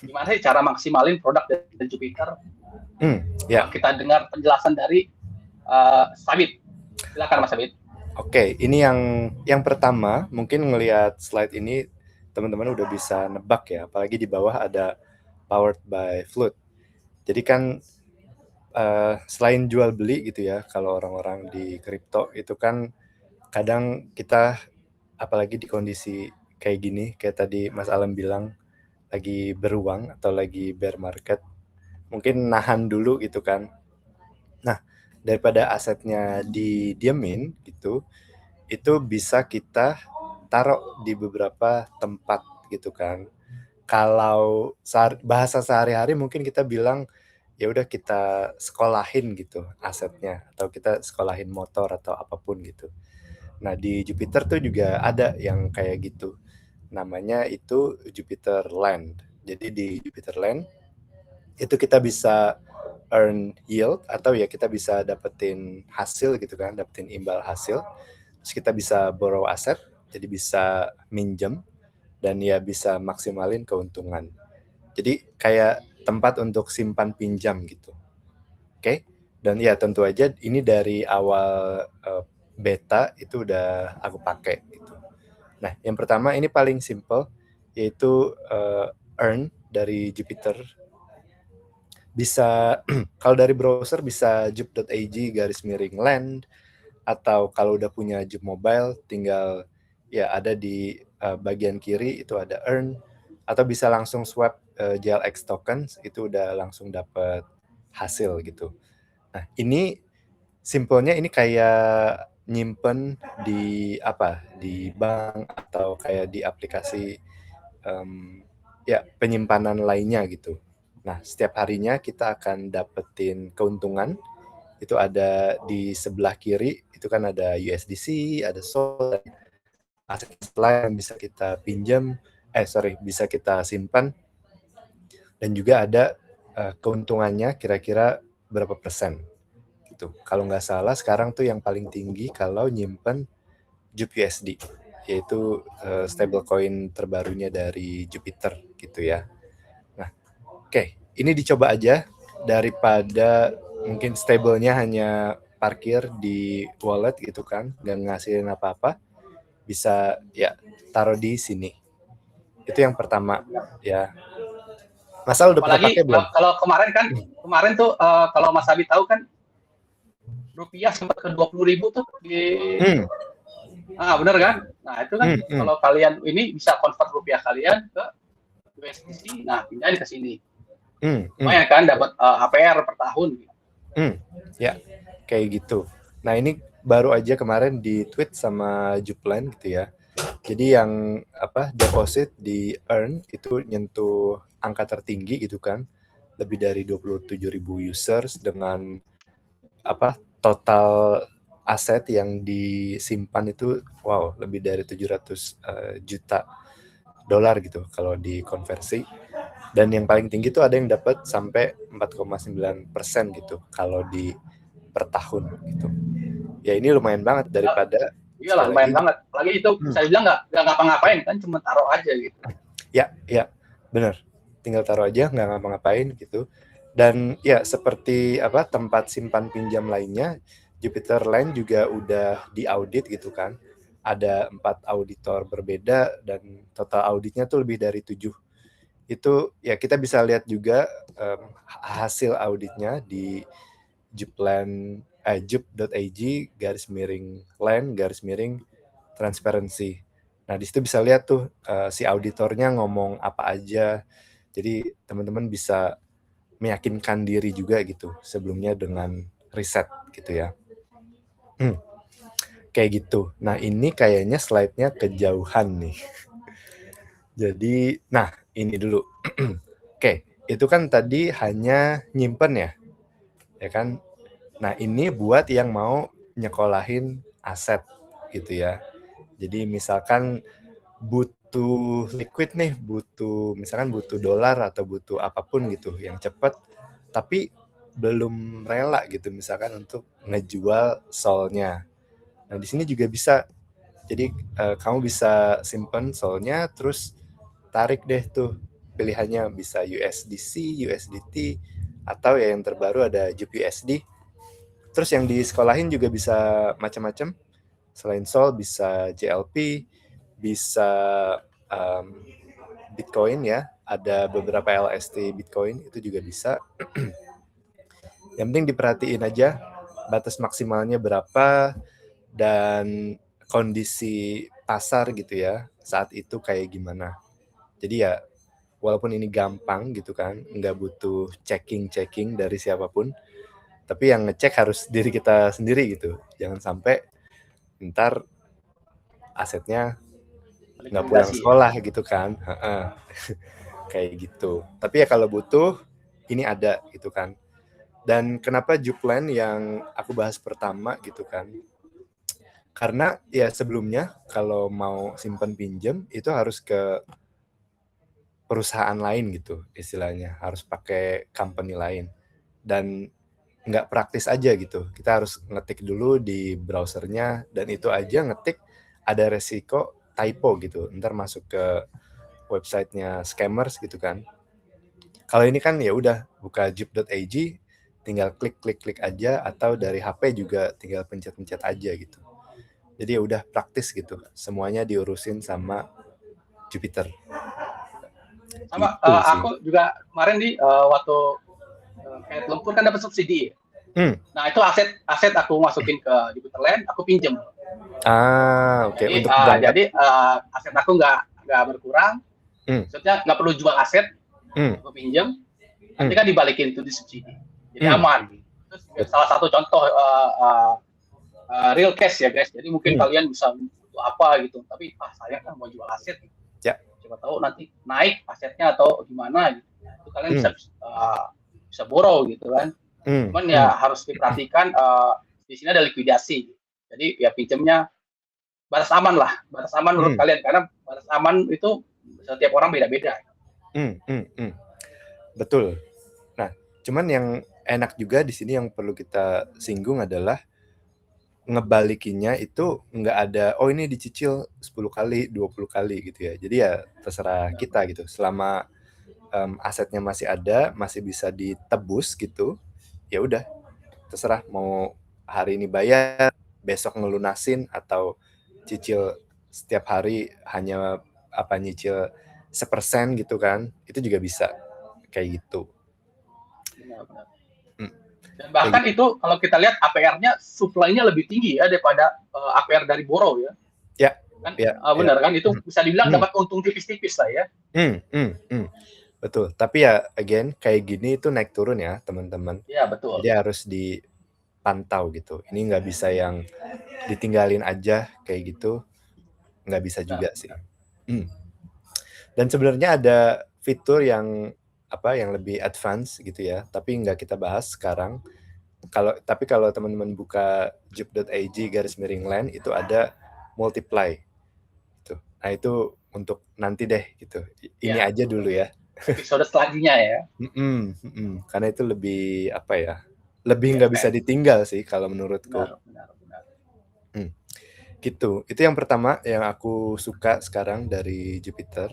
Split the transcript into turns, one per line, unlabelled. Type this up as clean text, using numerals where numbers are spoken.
Gimana sih cara maksimalin produk dari Jupiter?
Ya.
Kita dengar penjelasan dari Sabit. Silakan Mas Sabit.
Oke, ini yang pertama, mungkin ngelihat slide ini teman-teman udah bisa nebak ya, apalagi di bawah ada powered by Flood. Jadi kan selain jual beli gitu ya, kalau orang-orang di kripto itu kan kadang kita apalagi di kondisi kayak gini, kayak tadi Mas Alam bilang lagi beruang atau lagi bear market, mungkin nahan dulu gitu kan. Nah, daripada asetnya didiemin gitu, itu bisa kita taruh di beberapa tempat gitu kan. Kalau bahasa sehari-hari mungkin kita bilang ya udah kita sekolahin gitu asetnya atau kita sekolahin motor atau apapun gitu. Nah, di Jupiter tuh juga ada yang kayak gitu. Namanya itu Jupiter Land. Jadi di Jupiter Land itu kita bisa earn yield atau ya kita bisa dapetin hasil gitu kan, dapetin imbal hasil. Terus kita bisa borrow aset, jadi bisa minjem dan ya bisa maksimalin keuntungan. Jadi kayak tempat untuk simpan pinjam gitu. Oke. Dan ya tentu aja ini dari awal beta itu udah aku pakai gitu. Nah, yang pertama ini paling simple yaitu earn dari Jupiter. Bisa kalau dari browser bisa jup.ag/land atau kalau udah punya Jup Mobile tinggal ya ada di bagian kiri itu ada earn atau bisa langsung swap JLX tokens itu udah langsung dapat hasil gitu. Nah, ini simpelnya ini kayak nyimpen di apa? Di bank atau kayak di aplikasi ya penyimpanan lainnya gitu. Nah, setiap harinya kita akan dapetin keuntungan. Itu ada di sebelah kiri, itu kan ada USDC, ada SOL, aset lain yang bisa kita pinjam, bisa kita simpan, dan juga ada keuntungannya kira-kira berapa persen. Gitu. Kalau nggak salah sekarang tuh yang paling tinggi kalau nyimpen Jup USD, yaitu stablecoin terbarunya dari Jupiter gitu ya. Nah, oke, ini dicoba aja daripada mungkin stablenya hanya parkir di wallet gitu kan, nggak ngasihin apa-apa, bisa ya taruh di sini. Itu yang pertama ya. Masal udah pernah pakai
Apalagi
belum?
kalau kemarin tuh kalau Mas Sabit tahu kan rupiah sempat ke 20.000 tuh di
Hmm,
bener kan? Nah, itu kan
hmm, hmm,
kalau kalian ini bisa convert rupiah kalian ke USDC, nah pindahin ke sini.
hmm, hmm,
Lumayan kan dapat APR per tahun.
hmm. Ya, kayak gitu. Nah, ini baru aja kemarin di tweet sama Juplan gitu ya. Jadi yang apa deposit di earn itu nyentuh angka tertinggi gitu kan, lebih dari 27.000 users dengan apa total aset yang disimpan itu wow lebih dari 700 juta dolar gitu kalau dikonversi. Dan yang paling tinggi tuh ada yang dapat sampai 4,9% gitu kalau di per tahun gitu. Ya ini lumayan banget daripada
Iya lah,
sekali lagi.
lumayan banget. Apalagi itu bisa dibilang nggak ngapa-ngapain kan, cuma taruh aja gitu.
Ya, bener. Tinggal taruh aja, nggak ngapa-ngapain gitu. Dan ya seperti apa tempat simpan pinjam lainnya, Jupiter Land juga udah diaudit gitu kan. Ada 4 auditor berbeda dan total auditnya tuh lebih dari 7. Itu ya kita bisa lihat juga hasil auditnya di jup.ag /land transparency. Nah, di situ bisa lihat tuh si auditornya ngomong apa aja. Jadi teman-teman bisa meyakinkan diri juga gitu sebelumnya dengan riset gitu ya. Kayak gitu. Nah, ini kayaknya slide-nya kejauhan nih. Jadi, nah ini dulu. Oke, itu kan tadi hanya nyimpen ya, ya kan? Nah, ini buat yang mau nyekolahin aset gitu ya. Jadi misalkan butuh liquid nih, misalkan butuh dolar atau butuh apapun gitu yang cepat, tapi belum rela gitu misalkan untuk ngejual solnya. Nah, di sini juga bisa. Jadi kamu bisa simpen solnya terus tarik deh tuh pilihannya bisa USDC, USDT, atau ya yang terbaru ada JUPUSD. Terus yang di sekolahin juga bisa macam-macam. Selain Sol bisa JLP, bisa Bitcoin ya. Ada beberapa LST Bitcoin itu juga bisa. Yang penting diperhatiin aja batas maksimalnya berapa dan kondisi pasar gitu ya saat itu kayak gimana. Jadi ya walaupun ini gampang gitu kan, nggak butuh checking dari siapapun, tapi yang ngecek harus diri kita sendiri gitu. Jangan sampai ntar asetnya nggak pulang
Likuidasi ya.
sekolah gitu kan. Kayak gitu. Tapi ya kalau butuh, ini ada gitu kan. Dan kenapa Juplan yang aku bahas pertama gitu kan, karena ya sebelumnya kalau mau simpen pinjem itu harus ke perusahaan lain gitu istilahnya, harus pakai company lain dan nggak praktis aja gitu. Kita harus ngetik dulu di browsernya dan itu aja ngetik ada resiko typo gitu, ntar masuk ke websitenya scammers gitu kan. Kalau ini kan ya udah buka jup.ag, tinggal klik aja atau dari HP juga tinggal pencet-pencet aja gitu. Jadi ya udah praktis gitu. Semuanya diurusin sama Jupiter.
Sama
Gitu sih.
aku juga kemarin di waktu kayak lumpur kan dapat subsidi. Nah itu aset aku masukin ke Jupiterland, aku pinjem.
Oke.
Jadi
Untuk berangkat.
aset aku nggak berkurang. Maksudnya nggak perlu jual aset, aku pinjem. Nanti kan dibalikin itu di subsidi. Jadi aman. Terus salah satu contoh real cash ya guys. Jadi mungkin kalian bisa butuh apa gitu. Tapi saya kan mau jual aset. Gitu.
Ya.
Coba tahu nanti naik asetnya atau gimana gitu. Itu kalian bisa borrow gitu kan. Cuman ya harus diperhatikan di sini ada likuidasi. Jadi ya pinjamnya batas aman lah. Batas aman menurut kalian karena batas aman itu setiap orang beda-beda.
Betul. Nah, cuman yang enak juga di sini yang perlu kita singgung adalah ngebalikinnya itu nggak ada, oh ini dicicil 10 kali, 20 kali gitu ya. Jadi ya terserah kita gitu. Selama asetnya masih ada, masih bisa ditebus gitu, ya udah terserah mau hari ini bayar, besok ngelunasin atau cicil setiap hari hanya nyicil 1% gitu kan, itu juga bisa kayak gitu.
Benar. Dan bahkan itu kalau kita lihat APR-nya supply-nya lebih tinggi ya daripada APR dari borrow ya.
Ya.
Kan benar kan itu bisa dibilang dapat untung tipis-tipis lah ya.
Betul. Tapi ya again kayak gini itu naik turun ya teman-teman.
Iya betul.
Jadi harus dipantau gitu. Ini nggak bisa yang ditinggalin aja kayak gitu, nggak bisa juga sih. Dan sebenarnya ada fitur yang yang lebih advance gitu ya, tapi nggak kita bahas sekarang. Tapi kalau teman-teman buka jup.ag/land itu ada multiply. Gitu. Nah itu untuk nanti deh gitu. Ini aja dulu ya.
Episode selanjutnya ya.
Karena itu lebih lebih nggak bisa ditinggal sih kalau menurutku.
Benar.
Gitu. Itu yang pertama yang aku suka sekarang dari Jupiter.